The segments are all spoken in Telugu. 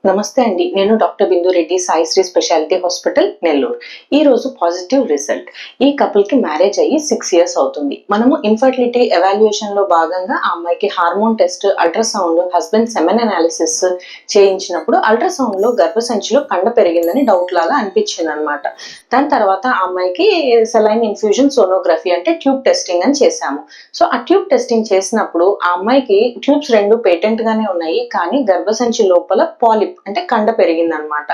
నమస్తే అండి. నేను డాక్టర్ బిందు రెడ్డి, సాయిశ్రీ స్పెషాలిటీ హాస్పిటల్, నెల్లూరు. ఈ రోజు పాజిటివ్ రిజల్ట్. ఈ కపుల్ కి మ్యారేజ్ అయ్యి 6 ఇయర్స్ అవుతుంది. మనము ఇన్ఫర్టిలిటీ ఎవాల్యుయేషన్ లో భాగంగా ఆ అమ్మాయికి hormone test, ultrasound, husband semen analysis చేయించినప్పుడు అల్ట్రాసౌండ్ లో గర్భసంచిలో కండ పెరిగిందని డౌట్ లాగా అనిపించింది అనమాట. దాని తర్వాత ఆ అమ్మాయికి సెలైన్ ఇన్ఫ్యూజన్ సోనోగ్రఫీ అంటే ట్యూబ్ టెస్టింగ్ అని చేశాము. సో ఆ ట్యూబ్ టెస్టింగ్ చేసినప్పుడు ఆ అమ్మాయికి ట్యూబ్స్ 2 పేటెంట్ గానే ఉన్నాయి, కానీ గర్భసంచి లోపల పాలిప్ అంటే కండ పెరిగింది అనమాట.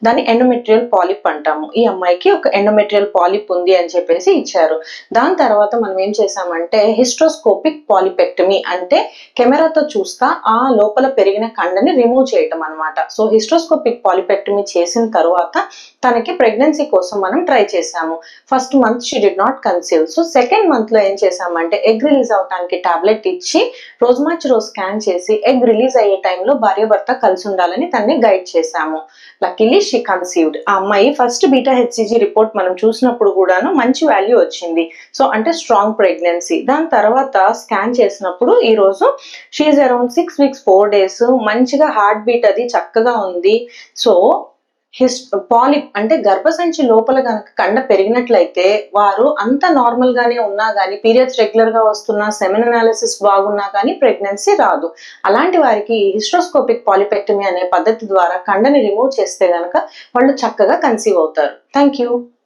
దాన్ని ఎండోమెట్రియల్ పాలిప్ అంటాము. ఈ అమ్మాయికి ఒక ఎండోమెట్రియల్ పాలిప్ ఉంది అని చెప్పేసి ఇచ్చారు. దాని తర్వాత మనం ఏం చేసామంటే హిస్ట్రోస్కోపిక్ పాలిపెక్టమీ అంటే కెమెరాతో చూస్తా ఆ లోపల పెరిగిన కండని రిమూవ్ చేయటం అనమాట. సో హిస్ట్రోస్కోపిక్ పాలిపెక్టమీ చేసిన తర్వాత తనకి ప్రెగ్నెన్సీ కోసం మనం ట్రై చేసాము. First month she did not conceive. So second month లో ఏం చేసామంటే ఎగ్ రిలీజ్ అవడానికి టాబ్లెట్ ఇచ్చి రోజు మార్చి రోజు స్కాన్ చేసి ఎగ్ రిలీజ్ అయ్యే టైంలో భార్య భర్త కలిసి ఉండాలని తన్ని గైడ్ చేశాము. Luckily she conceived. ఆ అమ్మాయి ఫస్ట్ బీటా హెచ్సిజీ రిపోర్ట్ మనం చూసినప్పుడు కూడాను మంచి వాల్యూ వచ్చింది. సో అంటే స్ట్రాంగ్ ప్రెగ్నెన్సీ. దాని తర్వాత స్కాన్ చేసినప్పుడు ఈ రోజు షీఈ్ అరౌండ్ 6 weeks 4 days, మంచిగా హార్ట్ బీట్ అది చక్కగా ఉంది. సో పాలిప్ అంటే గర్భసంచి లోపల గనక కండ పెరిగినట్లయితే వారు అంత నార్మల్ గానే ఉన్నా గానీ, పీరియడ్స్ రెగ్యులర్ గా వస్తున్నా, సెమెన్ అనాలిసిస్ బాగున్నా కానీ ప్రెగ్నెన్సీ రాదు. అలాంటి వారికి హిస్ట్రోస్కోపిక్ పాలిపెక్టమీ అనే పద్ధతి ద్వారా కండని రిమూవ్ చేస్తే గనక వాళ్ళు చక్కగా కన్సీవ్ అవుతారు. Thank you.